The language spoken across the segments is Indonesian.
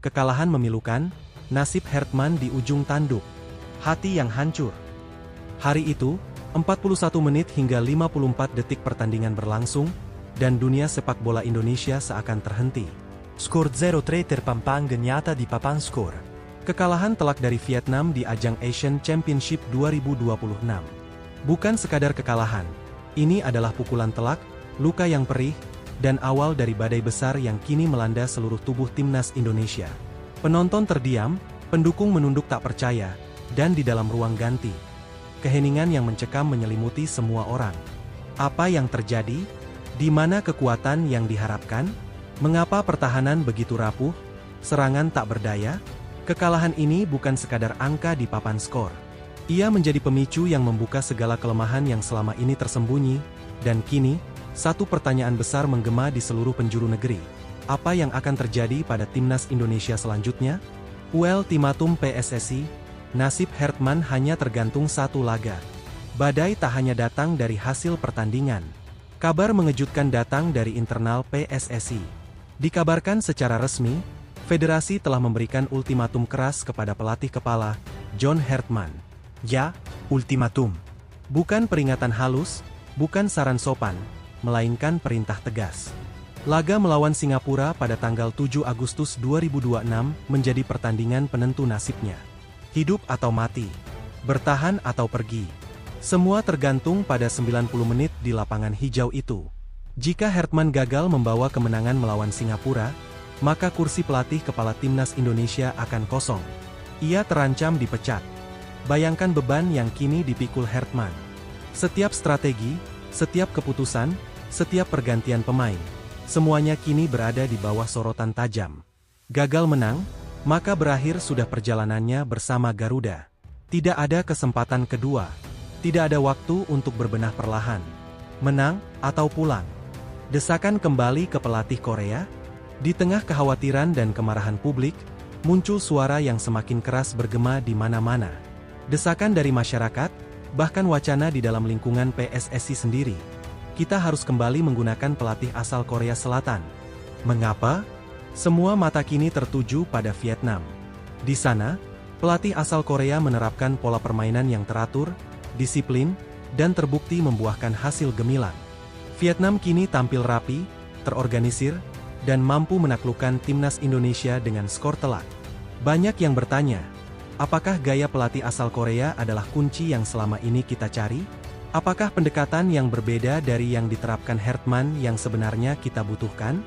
kekalahan memilukan, nasib Hertman di ujung tanduk. Hati yang hancur. Hari itu, 41 menit hingga 54 detik pertandingan berlangsung, dan dunia sepak bola Indonesia seakan terhenti. Skor 0-3 terpampang nyata di papan skor. Kekalahan telak dari Vietnam di ajang Asian Championship 2026. Bukan sekadar kekalahan, ini adalah pukulan telak, luka yang perih, dan awal dari badai besar yang kini melanda seluruh tubuh timnas Indonesia. Penonton terdiam, pendukung menunduk tak percaya, dan di dalam ruang ganti, keheningan yang mencekam menyelimuti semua orang. Apa yang terjadi? Di mana kekuatan yang diharapkan? Mengapa pertahanan begitu rapuh? Serangan tak berdaya? Kekalahan ini bukan sekadar angka di papan skor. Ia menjadi pemicu yang membuka segala kelemahan yang selama ini tersembunyi, dan kini, satu pertanyaan besar menggema di seluruh penjuru negeri. Apa yang akan terjadi pada timnas Indonesia selanjutnya? Ultimatum PSSI, nasib Hertman hanya tergantung satu laga. Badai tak hanya datang dari hasil pertandingan. Kabar mengejutkan datang dari internal PSSI. Dikabarkan secara resmi, federasi telah memberikan ultimatum keras kepada pelatih kepala, John Hertman. Ya, ultimatum. Bukan peringatan halus, bukan saran sopan, melainkan perintah tegas. Laga melawan Singapura pada tanggal 7 Agustus 2026 menjadi pertandingan penentu nasibnya. Hidup atau mati, bertahan atau pergi. Semua tergantung pada 90 menit di lapangan hijau itu. Jika Hertman gagal membawa kemenangan melawan Singapura, maka kursi pelatih kepala timnas Indonesia akan kosong. Ia terancam dipecat. Bayangkan beban yang kini dipikul Hertman. Setiap strategi, setiap keputusan, setiap pergantian pemain, semuanya kini berada di bawah sorotan tajam. Gagal menang, maka berakhir sudah perjalanannya bersama Garuda. Tidak ada kesempatan kedua. Tidak ada waktu untuk berbenah perlahan. Menang, atau pulang. Desakan kembali ke pelatih Korea. Di tengah kekhawatiran dan kemarahan publik, muncul suara yang semakin keras bergema di mana-mana. Desakan dari masyarakat, bahkan wacana di dalam lingkungan PSSI sendiri. Kita harus kembali menggunakan pelatih asal Korea Selatan. Mengapa? Semua mata kini tertuju pada Vietnam. Di sana, pelatih asal Korea menerapkan pola permainan yang teratur, disiplin, dan terbukti membuahkan hasil gemilang. Vietnam kini tampil rapi, terorganisir, dan mampu menaklukkan timnas Indonesia dengan skor telak. Banyak yang bertanya, apakah gaya pelatih asal Korea adalah kunci yang selama ini kita cari? Apakah pendekatan yang berbeda dari yang diterapkan Hertman yang sebenarnya kita butuhkan?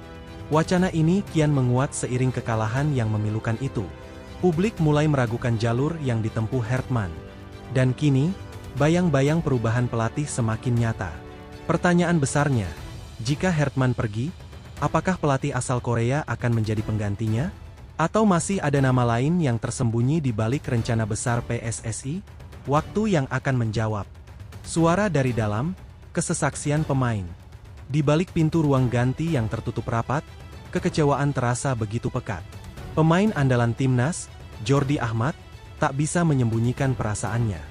Wacana ini kian menguat seiring kekalahan yang memilukan itu. Publik mulai meragukan jalur yang ditempuh Hertman. Dan kini, bayang-bayang perubahan pelatih semakin nyata. Pertanyaan besarnya, jika Hertman pergi, apakah pelatih asal Korea akan menjadi penggantinya? Atau masih ada nama lain yang tersembunyi di balik rencana besar PSSI? Waktu yang akan menjawab. Suara dari dalam, kesesaksian pemain. Di balik pintu ruang ganti yang tertutup rapat, kekecewaan terasa begitu pekat. Pemain andalan timnas, Jordi Ahmad, tak bisa menyembunyikan perasaannya.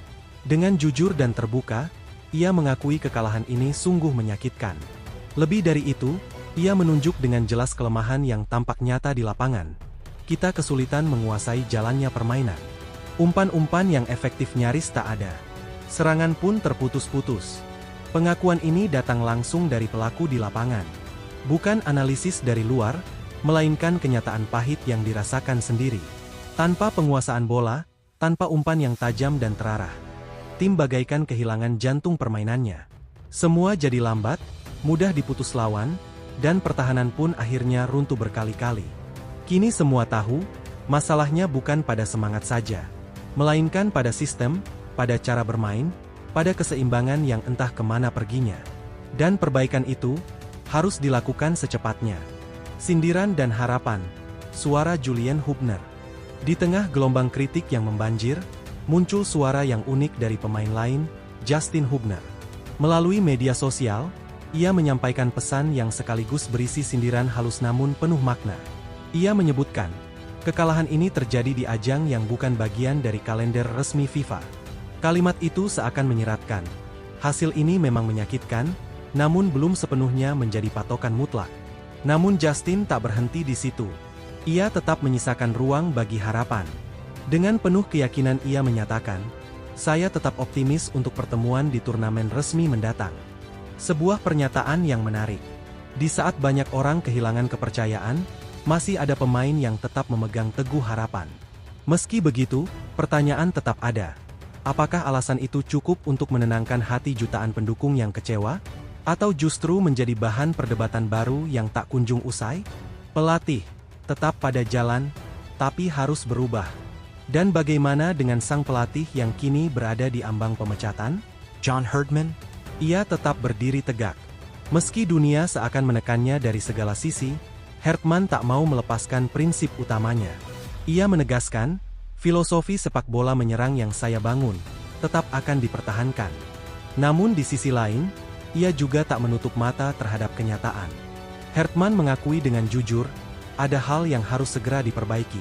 Dengan jujur dan terbuka, ia mengakui kekalahan ini sungguh menyakitkan. Lebih dari itu, ia menunjuk dengan jelas kelemahan yang tampak nyata di lapangan. Kita kesulitan menguasai jalannya permainan. Umpan-umpan yang efektif nyaris tak ada. Serangan pun terputus-putus. Pengakuan ini datang langsung dari pelaku di lapangan. Bukan analisis dari luar, melainkan kenyataan pahit yang dirasakan sendiri. Tanpa penguasaan bola, tanpa umpan yang tajam dan terarah, tim bagaikan kehilangan jantung permainannya. Semua jadi lambat, mudah diputus lawan, dan pertahanan pun akhirnya runtuh berkali-kali. Kini semua tahu, masalahnya bukan pada semangat saja, melainkan pada sistem, pada cara bermain, pada keseimbangan yang entah kemana perginya. Dan perbaikan itu, harus dilakukan secepatnya. Sindiran dan harapan, suara Julian Hubner. Di tengah gelombang kritik yang membanjir, muncul suara yang unik dari pemain lain, Justin Hubner. Melalui media sosial, ia menyampaikan pesan yang sekaligus berisi sindiran halus namun penuh makna. Ia menyebutkan, kekalahan ini terjadi di ajang yang bukan bagian dari kalender resmi FIFA. Kalimat itu seakan menyeratkan. Hasil ini memang menyakitkan, namun belum sepenuhnya menjadi patokan mutlak. Namun Justin tak berhenti di situ. Ia tetap menyisakan ruang bagi harapan. Dengan penuh keyakinan ia menyatakan, "Saya tetap optimis untuk pertemuan di turnamen resmi mendatang." Sebuah pernyataan yang menarik. Di saat banyak orang kehilangan kepercayaan, masih ada pemain yang tetap memegang teguh harapan. Meski begitu, pertanyaan tetap ada. Apakah alasan itu cukup untuk menenangkan hati jutaan pendukung yang kecewa? Atau justru menjadi bahan perdebatan baru yang tak kunjung usai? Pelatih tetap pada jalan, tapi harus berubah. Dan bagaimana dengan sang pelatih yang kini berada di ambang pemecatan? John Herdman? Ia tetap berdiri tegak. Meski dunia seakan menekannya dari segala sisi, Herdman tak mau melepaskan prinsip utamanya. Ia menegaskan, filosofi sepak bola menyerang yang saya bangun, tetap akan dipertahankan. Namun di sisi lain, ia juga tak menutup mata terhadap kenyataan. Herdman mengakui dengan jujur, ada hal yang harus segera diperbaiki,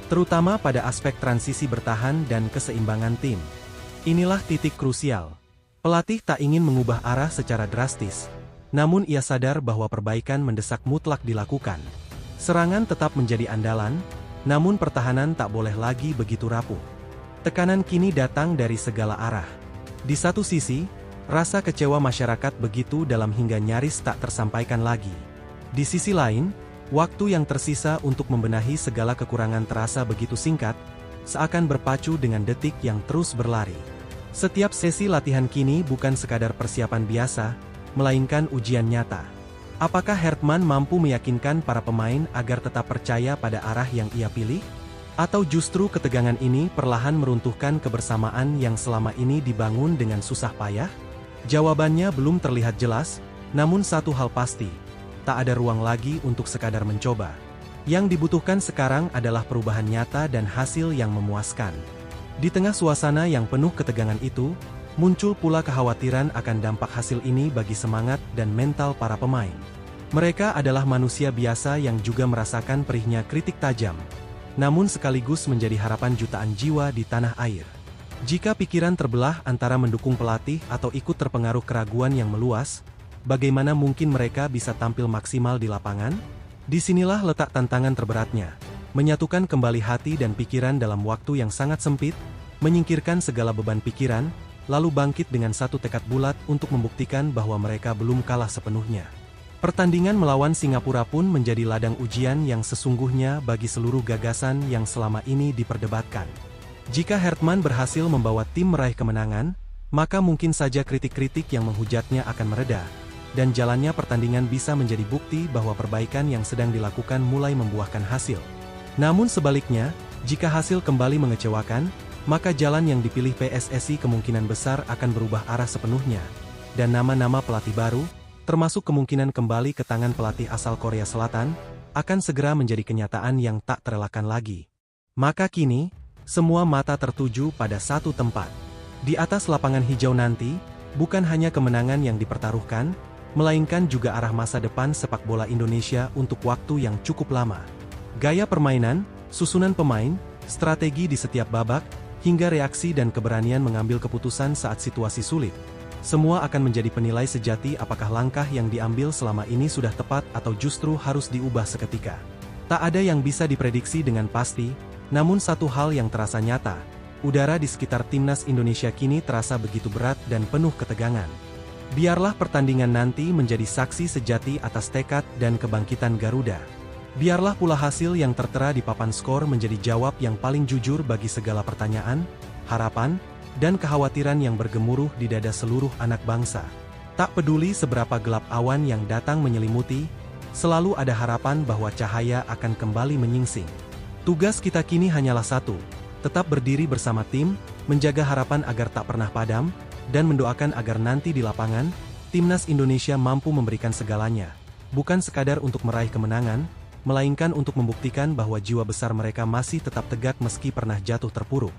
terutama pada aspek transisi bertahan dan keseimbangan tim. Inilah titik krusial. Pelatih tak ingin mengubah arah secara drastis, namun ia sadar bahwa perbaikan mendesak mutlak dilakukan. Serangan tetap menjadi andalan, namun pertahanan tak boleh lagi begitu rapuh. Tekanan kini datang dari segala arah. Di satu sisi, rasa kecewa masyarakat begitu dalam hingga nyaris tak tersampaikan lagi. Di sisi lain, waktu yang tersisa untuk membenahi segala kekurangan terasa begitu singkat, seakan berpacu dengan detik yang terus berlari. Setiap sesi latihan kini bukan sekadar persiapan biasa, melainkan ujian nyata. Apakah Herdman mampu meyakinkan para pemain agar tetap percaya pada arah yang ia pilih? Atau justru ketegangan ini perlahan meruntuhkan kebersamaan yang selama ini dibangun dengan susah payah? Jawabannya belum terlihat jelas, namun satu hal pasti, tak ada ruang lagi untuk sekadar mencoba. Yang dibutuhkan sekarang adalah perubahan nyata dan hasil yang memuaskan. Di tengah suasana yang penuh ketegangan itu, muncul pula kekhawatiran akan dampak hasil ini bagi semangat dan mental para pemain. Mereka adalah manusia biasa yang juga merasakan perihnya kritik tajam, namun sekaligus menjadi harapan jutaan jiwa di tanah air. Jika pikiran terbelah antara mendukung pelatih atau ikut terpengaruh keraguan yang meluas, bagaimana mungkin mereka bisa tampil maksimal di lapangan? Disinilah letak tantangan terberatnya. Menyatukan kembali hati dan pikiran dalam waktu yang sangat sempit, menyingkirkan segala beban pikiran, lalu bangkit dengan satu tekad bulat untuk membuktikan bahwa mereka belum kalah sepenuhnya. Pertandingan melawan Singapura pun menjadi ladang ujian yang sesungguhnya bagi seluruh gagasan yang selama ini diperdebatkan. Jika Herdman berhasil membawa tim meraih kemenangan, maka mungkin saja kritik-kritik yang menghujatnya akan mereda, dan jalannya pertandingan bisa menjadi bukti bahwa perbaikan yang sedang dilakukan mulai membuahkan hasil. Namun sebaliknya, jika hasil kembali mengecewakan, maka jalan yang dipilih PSSI kemungkinan besar akan berubah arah sepenuhnya, dan nama-nama pelatih baru, termasuk kemungkinan kembali ke tangan pelatih asal Korea Selatan, akan segera menjadi kenyataan yang tak terelakkan lagi. Maka kini, semua mata tertuju pada satu tempat. Di atas lapangan hijau nanti, bukan hanya kemenangan yang dipertaruhkan, melainkan juga arah masa depan sepak bola Indonesia untuk waktu yang cukup lama. Gaya permainan, susunan pemain, strategi di setiap babak, hingga reaksi dan keberanian mengambil keputusan saat situasi sulit. Semua akan menjadi penilai sejati apakah langkah yang diambil selama ini sudah tepat atau justru harus diubah seketika. Tak ada yang bisa diprediksi dengan pasti, namun satu hal yang terasa nyata, udara di sekitar timnas Indonesia kini terasa begitu berat dan penuh ketegangan. Biarlah pertandingan nanti menjadi saksi sejati atas tekad dan kebangkitan Garuda. Biarlah pula hasil yang tertera di papan skor menjadi jawab yang paling jujur bagi segala pertanyaan, harapan, dan kekhawatiran yang bergemuruh di dada seluruh anak bangsa. Tak peduli seberapa gelap awan yang datang menyelimuti, selalu ada harapan bahwa cahaya akan kembali menyingsing. Tugas kita kini hanyalah satu, tetap berdiri bersama tim, menjaga harapan agar tak pernah padam, dan mendoakan agar nanti di lapangan, timnas Indonesia mampu memberikan segalanya, bukan sekadar untuk meraih kemenangan, melainkan untuk membuktikan bahwa jiwa besar mereka masih tetap tegak meski pernah jatuh terpuruk.